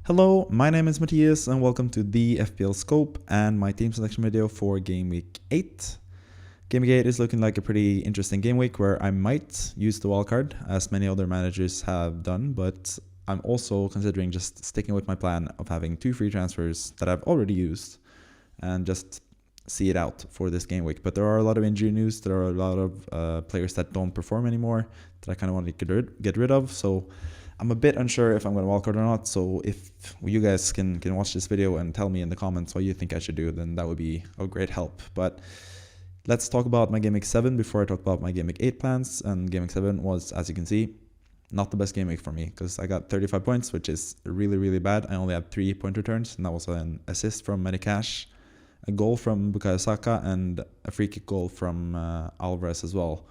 Hello, my name is Mathias and welcome to the FPL Scope and my team selection video for Game Week 8. Game Week 8 is looking like a pretty interesting game week where I might use the wildcard as many other managers have done, but I'm also considering just sticking with my plan of having 2 free transfers that I've already used and just see it out for this game week. But there are a lot of injury news, there are a lot of players that don't perform anymore that I kind of want to get rid of, so I'm a bit unsure if I'm going to wildcard or not, so if you guys can watch this video and tell me in the comments what you think I should do, then that would be of great help. But let's talk about my Game Week 7 before I talk about my Game Week 8 plans. And Game Week 7 was, as you can see, not the best game week for me because I got 35 points, which is really, really bad. I only had 3 point returns, and that was an assist from Medicash, a goal from Bukayo Saka, and a free kick goal from Alvarez as well.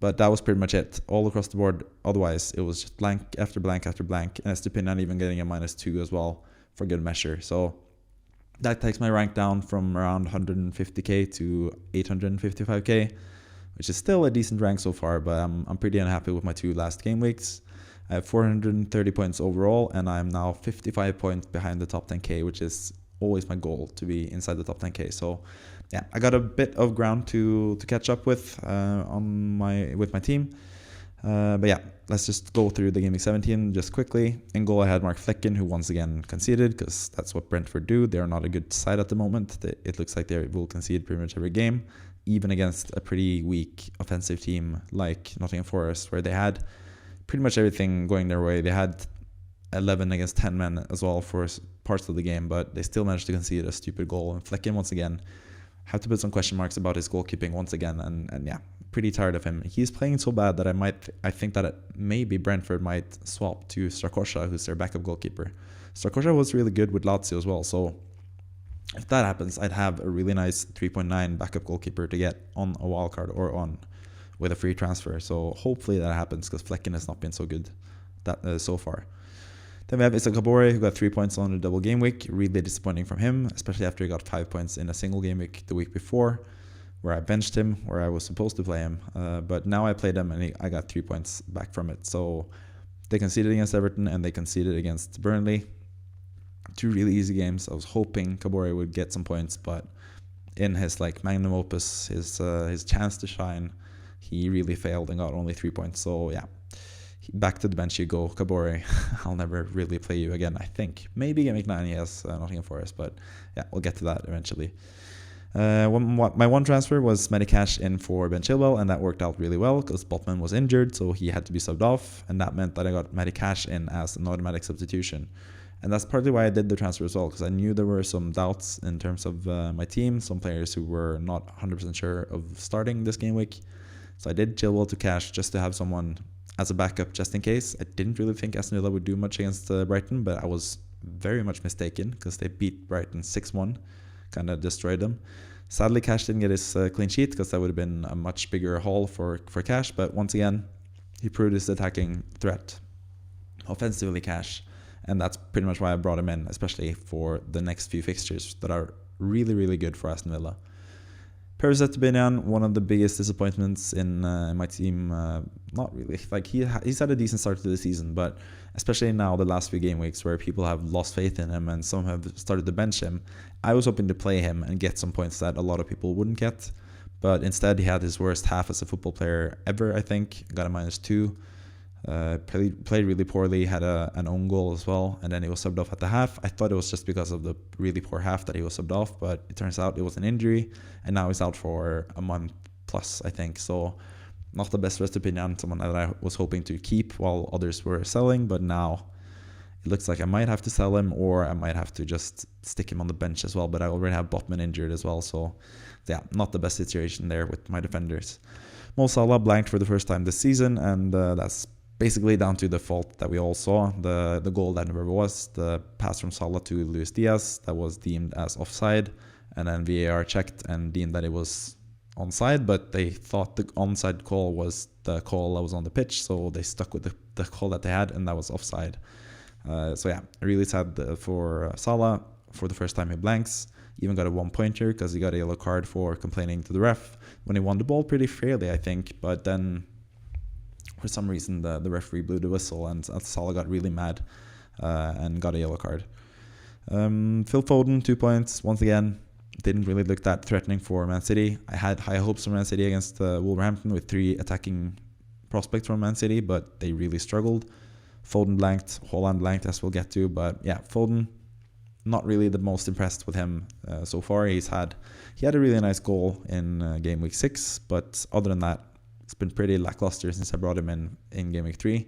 But that was pretty much it. All across the board, otherwise, it was just blank after blank after blank. And Estupinian even getting a -2 as well for good measure. So that takes my rank down from around 150k to 855k, which is still a decent rank so far, but I'm pretty unhappy with my 2 last game weeks. I have 430 points overall, and I'm now 55 points behind the top 10k, which is always my goal, to be inside the top 10k. So yeah, I got a bit of ground to catch up with with my team. But yeah, let's just go through the Game Week 17 just quickly. In goal, I had Mark Flecken, who once again conceded because that's what Brentford do. They're not a good side at the moment. It looks like they will concede pretty much every game, even against a pretty weak offensive team like Nottingham Forest, where they had pretty much everything going their way. They had 11 against 10 men as well for parts of the game, but they still managed to concede a stupid goal. And Flecken, once again, have to put some question marks about his goalkeeping once again, and yeah, pretty tired of him. He's playing so bad that I think that maybe Brentford might swap to Strakosha, who's their backup goalkeeper. Strakosha was really good with Lazio as well, so if that happens, I'd have a really nice 3.9 backup goalkeeper to get on a wildcard or on with a free transfer. So hopefully that happens because Flecken has not been so good so far. Then we have Issa Kabore, who got 3 points on a double game week. Really disappointing from him, especially after he got 5 points in a single game week the week before, where I benched him, where I was supposed to play him. But now I played him, and I got 3 points back from it. So they conceded against Everton, and they conceded against Burnley. 2 really easy games. I was hoping Kabore would get some points, but in his magnum opus, his chance to shine, he really failed and got only 3 points. So yeah. Back to the bench you go, Kabore. I'll never really play you again, I think. Maybe Game Week 9, yes, Nottingham Forest, but yeah, we'll get to that eventually. My one transfer was Medicash in for Ben Chilwell, and that worked out really well because Botman was injured, so he had to be subbed off, and that meant that I got Medicash in as an automatic substitution. And that's partly why I did the transfer as well, because I knew there were some doubts in terms of my team, some players who were not 100% sure of starting this game week. So I did Chilwell to cash just to have someone as a backup just in case. I didn't really think Aston Villa would do much against Brighton, but I was very much mistaken because they beat Brighton 6-1, kind of destroyed them. Sadly, Cash didn't get his clean sheet because that would have been a much bigger haul for Cash, but once again, he proved his attacking threat. Offensively, Cash, and that's pretty much why I brought him in, especially for the next few fixtures that are really, really good for Aston Villa. Paris Estupinian, one of the biggest disappointments in my team. Not really. He's had a decent start to the season, but especially now the last few game weeks where people have lost faith in him and some have started to bench him. I was hoping to play him and get some points that a lot of people wouldn't get, but instead he had his worst half as a football player ever, I think. Got a -2. Played really poorly, had an own goal as well, and then he was subbed off at the half. I thought it was just because of the really poor half that he was subbed off, but it turns out it was an injury, and now he's out for a month plus, I think. So not the best first opinion, someone that I was hoping to keep while others were selling, but now it looks like I might have to sell him, or I might have to just stick him on the bench as well, but I already have Botman injured as well, so yeah, not the best situation there with my defenders. Mo Salah blanked for the first time this season, and that's basically down to the fault that we all saw, the goal that never was, the pass from Salah to Luis Diaz that was deemed as offside, and then VAR checked and deemed that it was onside, but they thought the onside call was the call that was on the pitch, so they stuck with the call that they had, and that was offside. So yeah, really sad for Salah. For the first time he blanks, even got a 1-pointer because he got a yellow card for complaining to the ref when he won the ball pretty fairly, I think, but then for some reason the referee blew the whistle and Salah got really mad and got a yellow card. Phil Foden, 2 points. Once again, didn't really look that threatening for Man City. I had high hopes for Man City against Wolverhampton with 3 attacking prospects from Man City, but they really struggled. Foden blanked, Haaland blanked, as we'll get to. But yeah, Foden, not really the most impressed with him so far. He had a really nice goal in game week 6, but other than that, it's been pretty lackluster since I brought him in game week 3.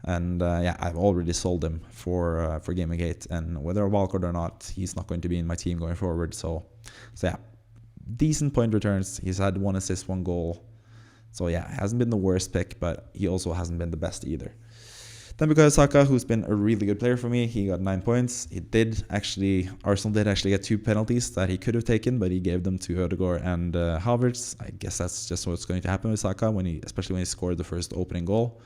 And I've already sold him for game week 8, and whether a wildcard or not, he's not going to be in my team going forward. So yeah, decent point returns. He's had 1 assist, 1 goal. So yeah, hasn't been the worst pick, but he also hasn't been the best either. Then Bukayo Saka, who's been a really good player for me, he got 9 points. Arsenal did actually get 2 penalties that he could have taken, but he gave them to Ødegaard and Havertz. I guess that's just what's going to happen with Saka, especially when he scored the first opening goal.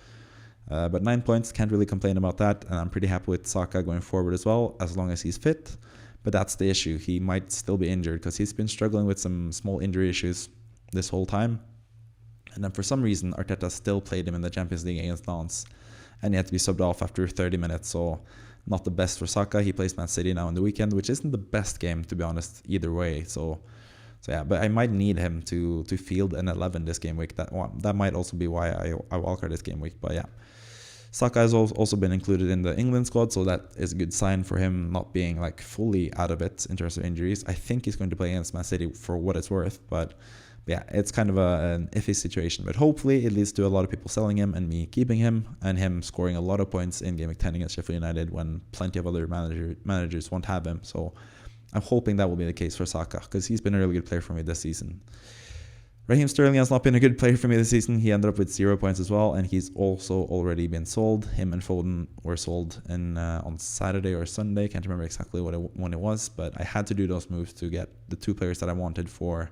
But 9 points, can't really complain about that, and I'm pretty happy with Saka going forward as well, as long as he's fit. But that's the issue. He might still be injured because he's been struggling with some small injury issues this whole time. And then for some reason, Arteta still played him in the Champions League against Lens, and he had to be subbed off after 30 minutes. So not the best for Saka. He plays Man City now in the weekend, which isn't the best game, to be honest, either way. So yeah, but I might need him to field an 11 this game week. That might also be why I wildcard this game week. But yeah, Saka has also been included in the England squad, so that is a good sign for him not being like fully out of it in terms of injuries. I think he's going to play against Man City for what it's worth, but yeah, it's kind of an iffy situation. But hopefully it leads to a lot of people selling him and me keeping him, and him scoring a lot of points in game week 10 against Sheffield United when plenty of other managers won't have him. So I'm hoping that will be the case for Saka, because he's been a really good player for me this season. Raheem Sterling has not been a good player for me this season. He ended up with 0 points as well, and he's also already been sold. Him and Foden were sold on Saturday or Sunday. Can't remember exactly when it was, but I had to do those moves to get the 2 players that I wanted for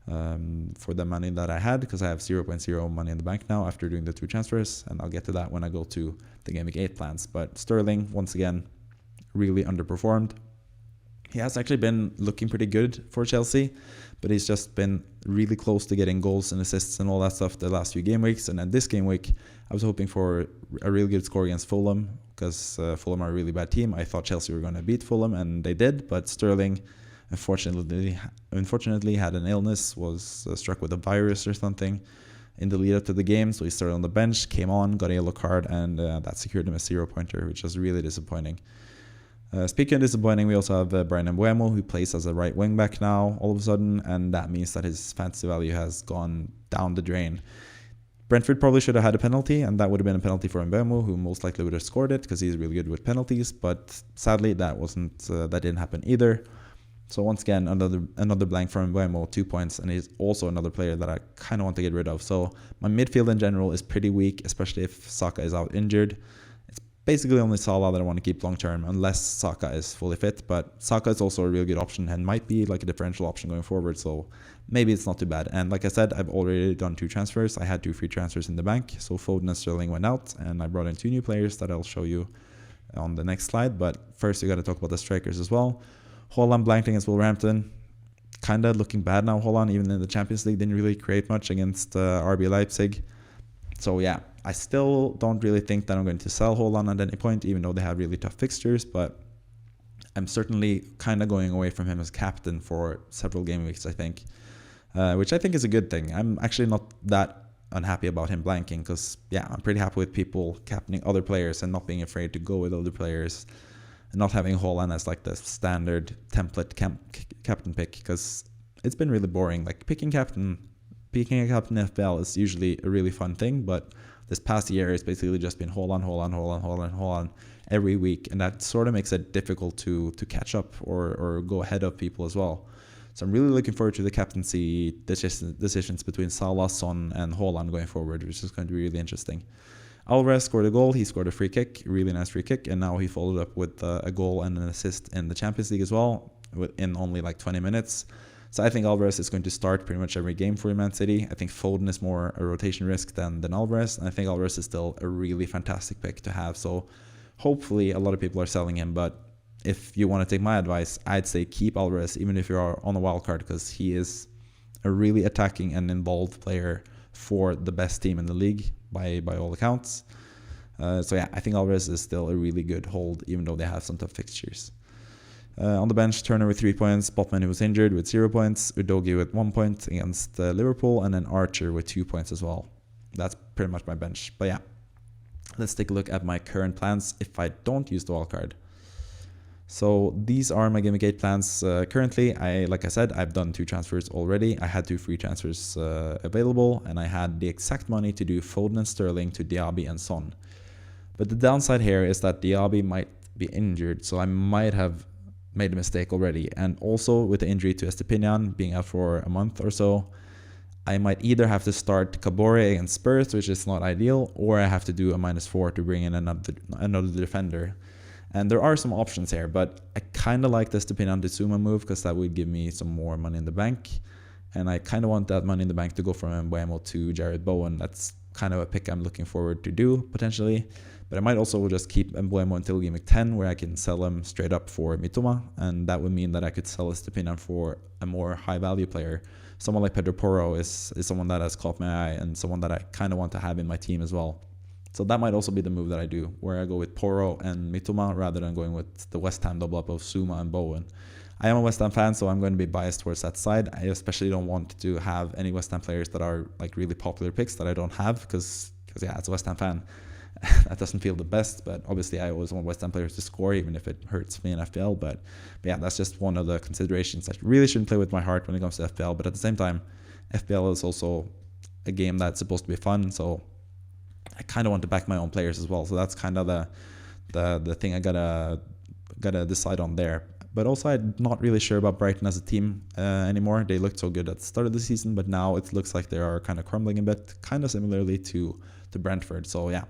the money that I had, because I have 0.0 money in the bank now after doing the 2 transfers, and I'll get to that when I go to the Game Week 8 plans. But Sterling, once again, really underperformed. He has actually been looking pretty good for Chelsea, but he's just been really close to getting goals and assists and all that stuff the last few game weeks. And then this game week, I was hoping for a really good score against Fulham, because Fulham are a really bad team. I thought Chelsea were going to beat Fulham, and they did, but Sterling unfortunately had an illness, was struck with a virus or something in the lead up to the game. So he started on the bench, came on, got a yellow card, and that secured him a 0-pointer, which was really disappointing. Speaking of disappointing, we also have Brian Mbeumo, who plays as a right wing back now all of a sudden, and that means that his fantasy value has gone down the drain. Brentford probably should have had a penalty, and that would have been a penalty for Mbeumo, who most likely would have scored it because he's really good with penalties, but sadly that didn't happen either. So once again, another blank from Mbeumo, 2 points, and he's also another player that I kind of want to get rid of. So my midfield in general is pretty weak, especially if Saka is out injured. It's basically only Salah that I want to keep long term, unless Saka is fully fit. But Saka is also a real good option and might be like a differential option going forward. So maybe it's not too bad. And like I said, I've already done 2 transfers. I had 2 free transfers in the bank. So Foden and Sterling went out, and I brought in 2 new players that I'll show you on the next slide. But first, you got to talk about the strikers as well. Haaland blanked against Wolverhampton. Kind of looking bad now, Haaland, even in the Champions League, didn't really create much against RB Leipzig. So yeah, I still don't really think that I'm going to sell Haaland at any point, even though they have really tough fixtures, but I'm certainly kind of going away from him as captain for several game weeks, I think, which I think is a good thing. I'm actually not that unhappy about him blanking, because yeah, I'm pretty happy with people captaining other players and not being afraid to go with other players, and not having Haaland as like the standard template captain pick, because it's been really boring. Like picking a captain in FPL is usually a really fun thing, but this past year it's basically just been Haaland every week, and that sort of makes it difficult to catch up or go ahead of people as well. So I'm really looking forward to the captaincy decisions between Salah, Son, and Haaland going forward, which is going to be really interesting. Alvarez scored a goal. He scored a free kick, a really nice free kick, and now he followed up with a goal and an assist in the Champions League as well in only like 20 minutes. So I think Alvarez is going to start pretty much every game for Man City. I think Foden is more a rotation risk than Alvarez, and I think Alvarez is still a really fantastic pick to have. So hopefully a lot of people are selling him, but if you want to take my advice, I'd say keep Alvarez even if you are on a wild card, because he is a really attacking and involved player for the best team in the league by all accounts. So yeah, I think Alvarez is still a really good hold, even though they have some tough fixtures. On the bench, Turner with 3 points, Botman, who was injured, with 0 points, Udogie with 1 point against Liverpool, and then Archer with 2 points as well. That's pretty much my bench. But yeah, let's take a look at my current plans if I don't use the wildcard. So these are my Game Week 8 plans currently. Like I said, I've done 2 transfers already. I had 2 free transfers available, and I had the exact money to do Foden and Sterling to Diaby and Son. But the downside here is that Diaby might be injured, so I might have made a mistake already. And also with the injury to Estepinian being out for a month or so, I might either have to start Kabore against Spurs, which is not ideal, or I have to do a -4 to bring in another defender. And there are some options here, but I kind of like the Estepinian to Zuma move because that would give me some more money in the bank. And I kind of want that money in the bank to go from Mbeumo to Jared Bowen. That's kind of a pick I'm looking forward to do potentially. But I might also just keep Mbeumo until Game Week 10, where I can sell him straight up for Mitoma. And that would mean that I could sell Estepinian for a more high value player. Someone like Pedro Porro is someone that has caught my eye and someone that I kind of want to have in my team as well. So that might also be the move that I do, where I go with Porro and Mitoma rather than going with the West Ham double up of Zuma and Bowen. I am a West Ham fan, so I'm going to be biased towards that side. I especially don't want to have any West Ham players that are like really popular picks that I don't have because yeah, as a West Ham fan, that doesn't feel the best. But obviously, I always want West Ham players to score, even if it hurts me in FPL. But yeah, that's just one of the considerations. I really shouldn't play with my heart when it comes to FPL. But at the same time, FPL is also a game that's supposed to be fun, so I kind of want to back my own players as well. So that's kind of the thing I gotta decide on there. But also, I'm not really sure about Brighton as a team anymore. They looked so good at the start of the season, but now it looks like they are kind of crumbling a bit, kind of similarly to Brentford. So yeah,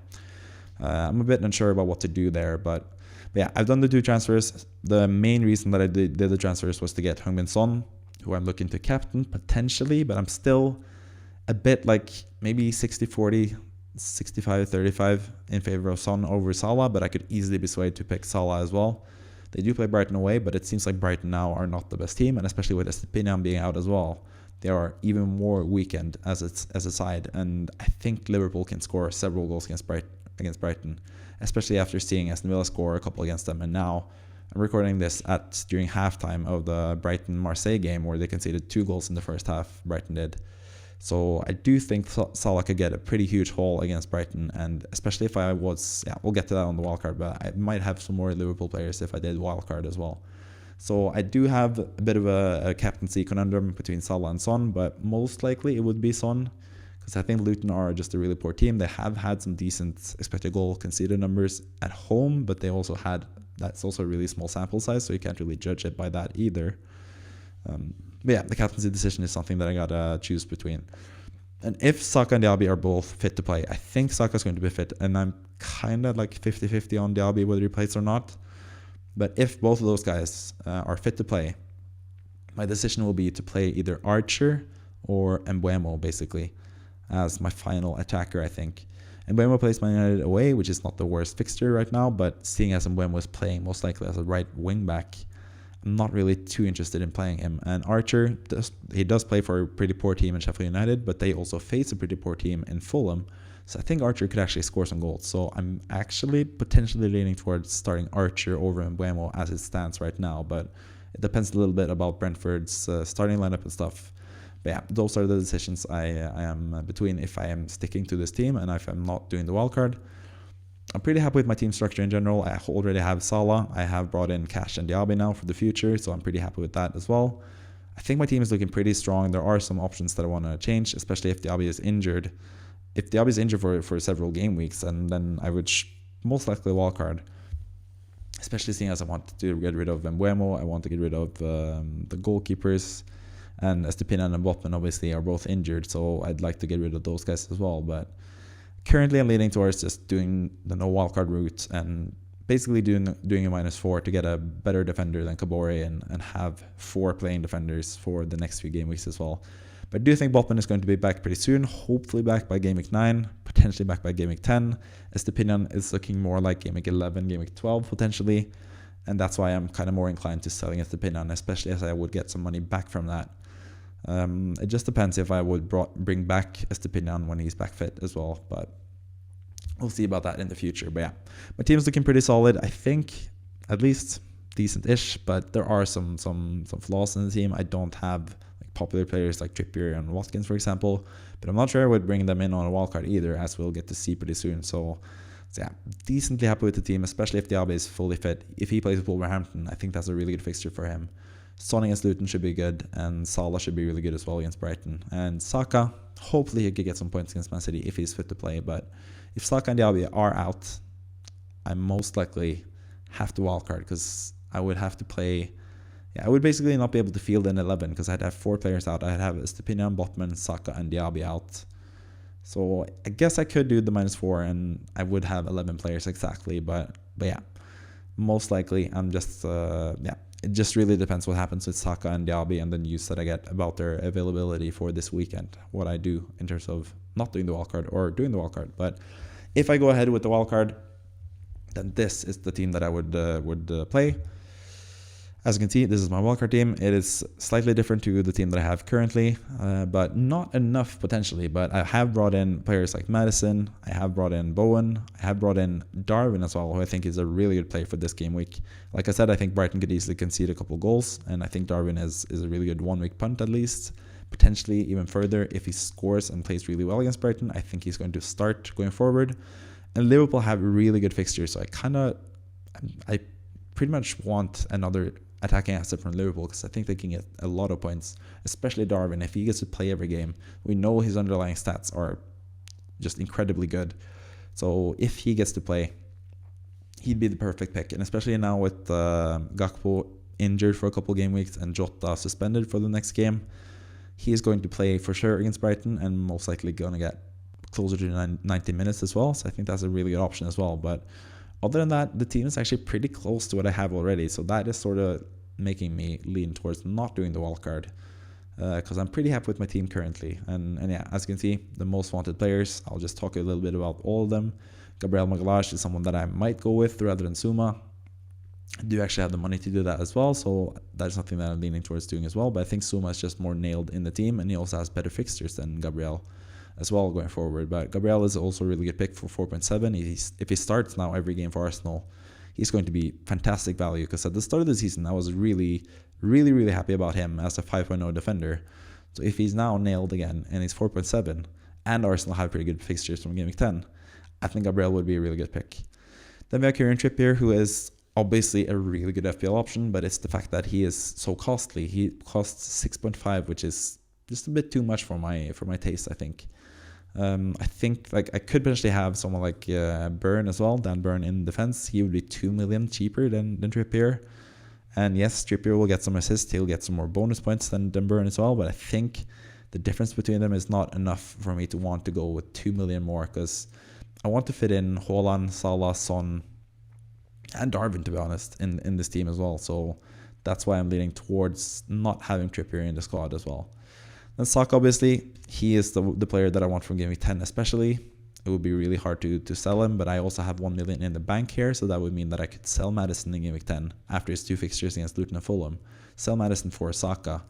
I'm a bit unsure about what to do there. But yeah, I've done the 2 transfers. The main reason that I did the transfers was to get Heung-min Son, who I'm looking to captain potentially, but I'm still a bit like maybe 60-40, 65-35 in favor of Son over Salah, but I could easily be swayed to pick Salah as well. They do play Brighton away, but it seems like Brighton now are not the best team, and especially with Estepinian being out as well, they are even more weakened as a side. And I think Liverpool can score several goals against Brighton, especially after seeing Aston Villa score a couple against them. And now I'm recording this during halftime of the Brighton-Marseille game, where they conceded 2 goals in the first half. Brighton did. So I do think Salah could get a pretty huge haul against Brighton, and especially if I was, we'll get to that on the wildcard, but I might have some more Liverpool players if I did wildcard as well. So I do have a bit of a captaincy conundrum between Salah and Son, but most likely it would be Son, because I think Luton are just a really poor team. They have had some decent expected goal conceded numbers at home, but they also that's also a really small sample size, so you can't really judge it by that either. But yeah, the captaincy decision is something that I gotta choose between. And if Saka and Diaby are both fit to play, I think Saka's going to be fit, and I'm kind of like 50-50 on Diaby whether he plays or not. But if both of those guys are fit to play, my decision will be to play either Archer or Mbeumo, basically, as my final attacker, I think. Mbeumo plays Man United away, which is not the worst fixture right now, but seeing as Mbeumo is playing most likely as a right wing back, I'm not really too interested in playing him. And Archer, he does play for a pretty poor team in Sheffield United, but they also face a pretty poor team in Fulham. So I think Archer could actually score some goals. So I'm actually potentially leaning towards starting Archer over Mbeumo as it stands right now. But it depends a little bit about Brentford's starting lineup and stuff. But yeah, those are the decisions I am between if I am sticking to this team and if I'm not doing the wildcard. I'm pretty happy with my team structure in general. I already have Salah. I have brought in Cash and Diaby now for the future, so I'm pretty happy with that as well. I think my team is looking pretty strong. There are some options that I want to change, especially if Diaby is injured. If Diaby is injured for several game weeks, and then I would most likely wildcard, especially seeing as I want to get rid of Mbeumo. I want to get rid of the goalkeepers, and Estepinian and Botman obviously are both injured, so I'd like to get rid of those guys as well. But currently, I'm leaning towards just doing the no wildcard route and basically doing a -4 to get a better defender than Kabore and have 4 playing defenders for the next few game weeks as well. But I do think Botman is going to be back pretty soon, hopefully back by Game Week 9, potentially back by Game Week 10. Estepinian is looking more like Game Week 11, Game Week 12 potentially, and that's why I'm kind of more inclined to selling Estepinian, especially as I would get some money back from that. It just depends if I would bring back Estepinian when he's back fit as well. But we'll see about that in the future. But yeah, my team's looking pretty solid. I think at least decent-ish, but there are some flaws in the team. I don't have like popular players like Trippier and Watkins, for example, but I'm not sure I would bring them in on a wildcard either, as we'll get to see pretty soon. So yeah, decently happy with the team, especially if Diaby is fully fit. If he plays with Wolverhampton, I think that's a really good fixture for him. Son against Luton should be good, and Salah should be really good as well against Brighton. And Saka, hopefully he could get some points against Man City if he's fit to play. But if Saka and Diaby are out, I most likely have to wildcard, because I would have to play. Yeah, I would basically not be able to field an 11 because I'd have 4 players out. I'd have Stepinian, Botman, Saka, and Diaby out. So I guess I could do the -4 and I would have 11 players exactly. But yeah, most likely I'm just it just really depends what happens with Saka and Diaby and the news that I get about their availability for this weekend. What I do in terms of not doing the wildcard or doing the wildcard. But if I go ahead with the wildcard, then this is the team that I would play. As you can see, this is my wildcard team. It is slightly different to the team that I have currently, but not enough potentially. But I have brought in players like Madison. I have brought in Bowen. I have brought in Darwin as well, who I think is a really good player for this game week. Like I said, I think Brighton could easily concede a couple goals, and I think Darwin is a really good one-week punt at least. Potentially even further if he scores and plays really well against Brighton. I think he's going to start going forward. And Liverpool have really good fixtures, so I pretty much want another attacking asset from Liverpool, because I think they can get a lot of points, especially Darwin. If he gets to play every game, we know his underlying stats are just incredibly good. So if he gets to play, he'd be the perfect pick. And especially now with Gakpo injured for a couple game weeks and Jota suspended for the next game, he is going to play for sure against Brighton and most likely going to get closer to 90 minutes as well. So I think that's a really good option as well. But other than that, the team is actually pretty close to what I have already. So that is sort of making me lean towards not doing the wildcard, because I'm pretty happy with my team currently. And yeah, as you can see, the most wanted players, I'll just talk a little bit about all of them. Gabriel Magalhaes is someone that I might go with rather than Suma. I do actually have the money to do that as well, so that's something that I'm leaning towards doing as well. But I think Suma is just more nailed in the team, and he also has better fixtures than Gabriel as well going forward. But Gabriel is also a really good pick for 4.7. If he starts now every game for Arsenal, he's going to be fantastic value, because at the start of the season I was really happy about him as a 5.0 defender. So if he's now nailed again and he's 4.7 and Arsenal have pretty good fixtures from game week 10, I think Gabriel would be a really good pick. Then we have Kieran Trippier, who is obviously a really good FPL option, but it's the fact that he is so costly. He costs 6.5, which is just a bit too much for my taste, I think. I think like I could potentially have someone like Burn as well, Dan Burn in defense. He would be 2 million cheaper than Trippier. And yes, Trippier will get some assists. He'll get some more bonus points than Burn as well. But I think the difference between them is not enough for me to want to go with 2 million more, because I want to fit in Haaland, Salah, Son, and Darwin, to be honest, in this team as well. So that's why I'm leaning towards not having Trippier in the squad as well. Then Saka, obviously, he is the player that I want from game week 10 especially. It would be really hard to sell him, but I also have 1 million in the bank here, so that would mean that I could sell Madison in game week 10 after his 2 fixtures against Luton and Fulham. Sell Madison for Saka,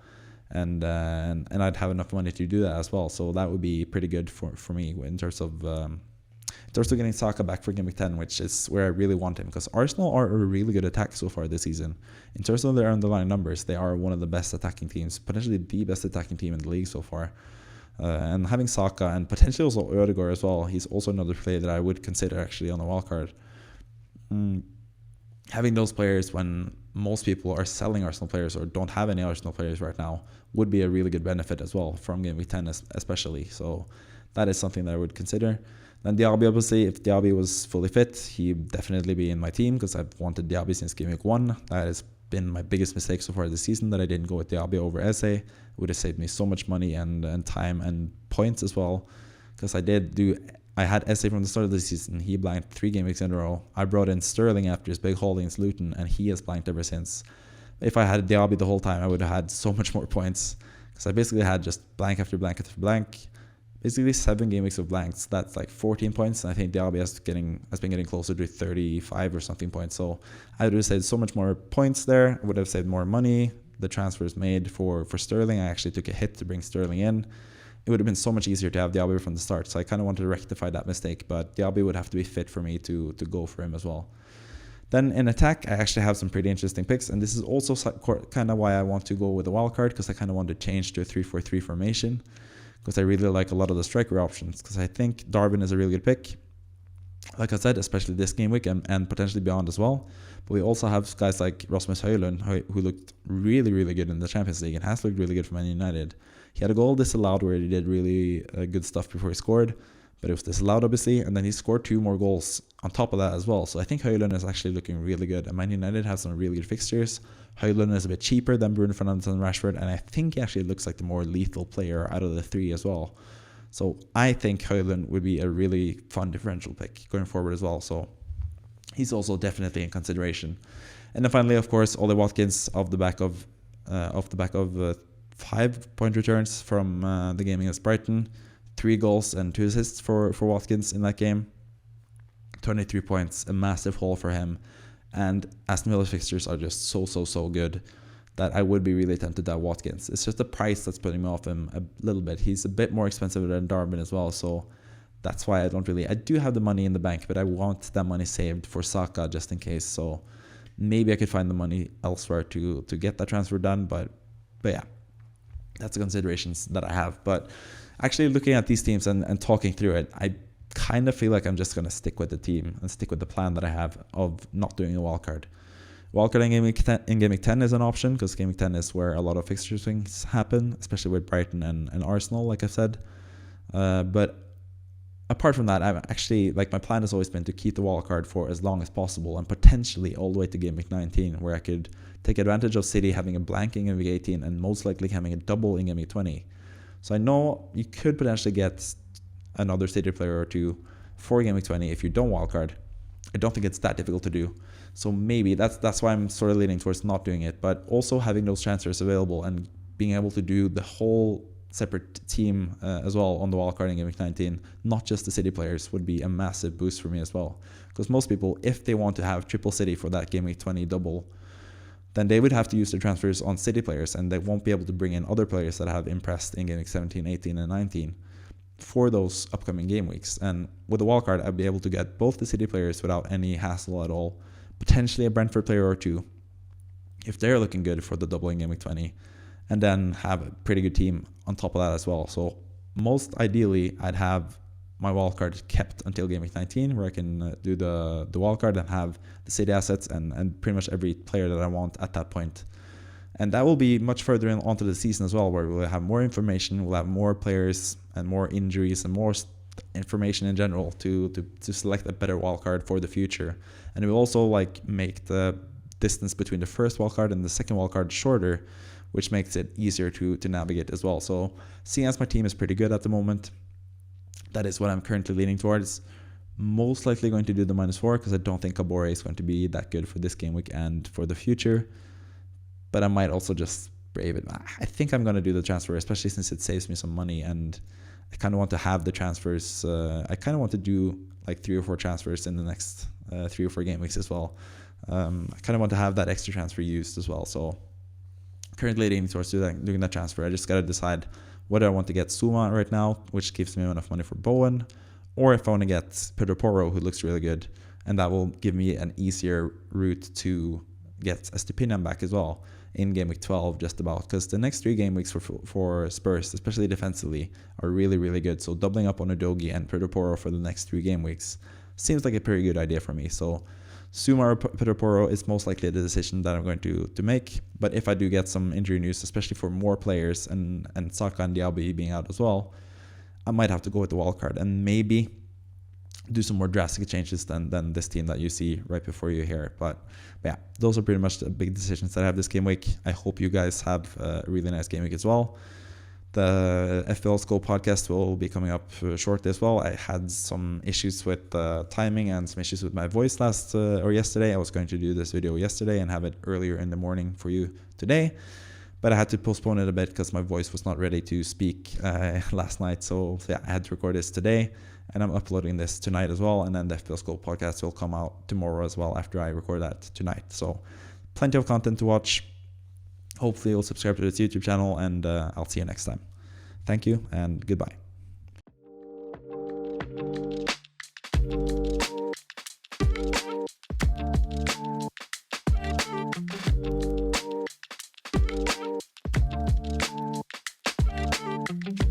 and I'd have enough money to do that as well. So that would be pretty good for me in terms of getting Saka back for game week 10, which is where I really want him, because Arsenal are a really good attack so far this season. In terms of their underlying numbers, they are one of the best attacking teams, potentially the best attacking team in the league so far. And having Saka and potentially also Ødegaard as well, he's also another player that I would consider actually on the wildcard. Having those players when most people are selling Arsenal players or don't have any Arsenal players right now would be a really good benefit as well from game week 10 especially. So that is something that I would consider. Then Diaby, obviously, if Diaby was fully fit, he'd definitely be in my team, because I've wanted Diaby since game week 1. That has been my biggest mistake so far this season, that I didn't go with Diaby over Eze. It would have saved me so much money and time and points as well, because I had Eze from the start of the season. He blanked 3 game weeks in a row. I brought in Sterling after his big haul against Luton, and he has blanked ever since. If I had Diaby the whole time, I would have had so much more points, because I basically had just blank after blank after blank. Basically 7 game weeks of blanks. That's like 14 points. And I think Diaby has been getting closer to 35 or something points. So I would have saved so much more points there. I would have saved more money. The transfers made for Sterling, I actually took a hit to bring Sterling in. it would have been so much easier to have Diaby from the start. So I kind of wanted to rectify that mistake, but Diaby would have to be fit for me to go for him as well. Then in attack, I actually have some pretty interesting picks, and this is also kind of why I want to go with the wildcard, because I kind of want to change to a 3-4-3 formation, because I really like a lot of the striker options, because I think Darwin is a really good pick, like I said, especially this game week and potentially beyond as well. But we also have guys like Rasmus Højlund, who looked really, really good in the Champions League and has looked really good for Man United. He had a goal disallowed where he did really good stuff before he scored, but it was disallowed obviously, and then he scored 2 more goals on top of that as well. So I think Højlund is actually looking really good, and Man United have some really good fixtures. Højlund is a bit cheaper than Bruno Fernandes and Rashford, and I think he actually looks like the more lethal player out of the 3 as well. So I think Højlund would be a really fun differential pick going forward as well. So he's also definitely in consideration. And then finally, of course, Ollie Watkins off the back of 5-point returns from the game against Brighton, 3 goals and 2 assists for Watkins in that game. 23 points, a massive haul for him. And Aston Villa's fixtures are just so good that I would be really tempted to have Watkins. It's just the price that's putting me off him a little bit. He's a bit more expensive than Darwin as well, so that's why I do have the money in the bank, but I want that money saved for Saka just in case. So maybe I could find the money elsewhere to get that transfer done, but yeah, that's the considerations that I have. But actually looking at these teams and talking through it, I kind of feel like I'm just going to stick with the team and stick with the plan that I have of not doing a wildcard. Wildcard in Game Week 10 is an option, because Game Week 10 is where a lot of fixture swings happen, especially with Brighton and Arsenal, like I've said. But apart from that, I'm actually, like, my plan has always been to keep the wildcard for as long as possible, and potentially all the way to Game Week 19, where I could take advantage of City having a blank in Game Week 18 and most likely having a double in Game Week 20. So I know you could potentially get another City player or 2 for Game Week 20 if you don't wildcard. I don't think it's that difficult to do. So maybe that's why I'm sort of leaning towards not doing it, but also having those transfers available and being able to do the whole separate team as well on the wildcard in Game Week 19, not just the City players, would be a massive boost for me as well. Because most people, if they want to have triple City for that Game Week 20 double, then they would have to use their transfers on City players, and they won't be able to bring in other players that have impressed in Game Week 17, 18, and 19 for those upcoming game weeks. And with the wildcard, I'd be able to get both the City players without any hassle at all, potentially a Brentford player or 2 if they're looking good for the double in Game Week 20, and then have a pretty good team on top of that as well. So most ideally, I'd have my wildcard kept until Game Week 19, where I can do the wildcard and have the City assets and pretty much every player that I want at that point. And that will be much further onto the season as well, where we'll have more information, we'll have more players and more injuries and more information in general to select a better wildcard for the future. And it will also like make the distance between the first wildcard and the second wildcard shorter, which makes it easier to navigate as well. So seeing as my team is pretty good at the moment, that is what I'm currently leaning towards. Most likely going to do the -4, because I don't think Kabore is going to be that good for this game week and for the future. But I might also just brave it. I think I'm going to do the transfer, especially since it saves me some money, and I kind of want to have the transfers. I kind of want to do like 3 or 4 transfers in the next 3 or 4 game weeks as well. I kind of want to have that extra transfer used as well. So currently leaning towards doing that transfer. I just got to decide whether I want to get Suma right now, which gives me enough money for Bowen, or if I want to get Pedro Porro, who looks really good, and that will give me an easier route to get Estepinian back as well in Game Week 12, just about, because the next 3 game weeks for Spurs, especially defensively, are really, really good. So doubling up on Udogie and Pedro Porro for the next 3 game weeks seems like a pretty good idea for me. So Suma or Pedro Porro is most likely the decision that I'm going to make. But if I do get some injury news, especially for more players and Saka and Diaby being out as well, I might have to go with the wildcard and maybe do some more drastic changes than this team that you see right before you here. But yeah, those are pretty much the big decisions that I have this game week. I hope you guys have a really nice game week as well. The FPL Scope podcast will be coming up shortly as well. I had some issues with timing and some issues with my voice yesterday. I was going to do this video yesterday and have it earlier in the morning for you today, but I had to postpone it a bit because my voice was not ready to speak last night. So yeah, I had to record this today, and I'm uploading this tonight as well. And then the FPL Scope podcast will come out tomorrow as well after I record that tonight. So plenty of content to watch. Hopefully you'll subscribe to this YouTube channel, and I'll see you next time. Thank you and goodbye.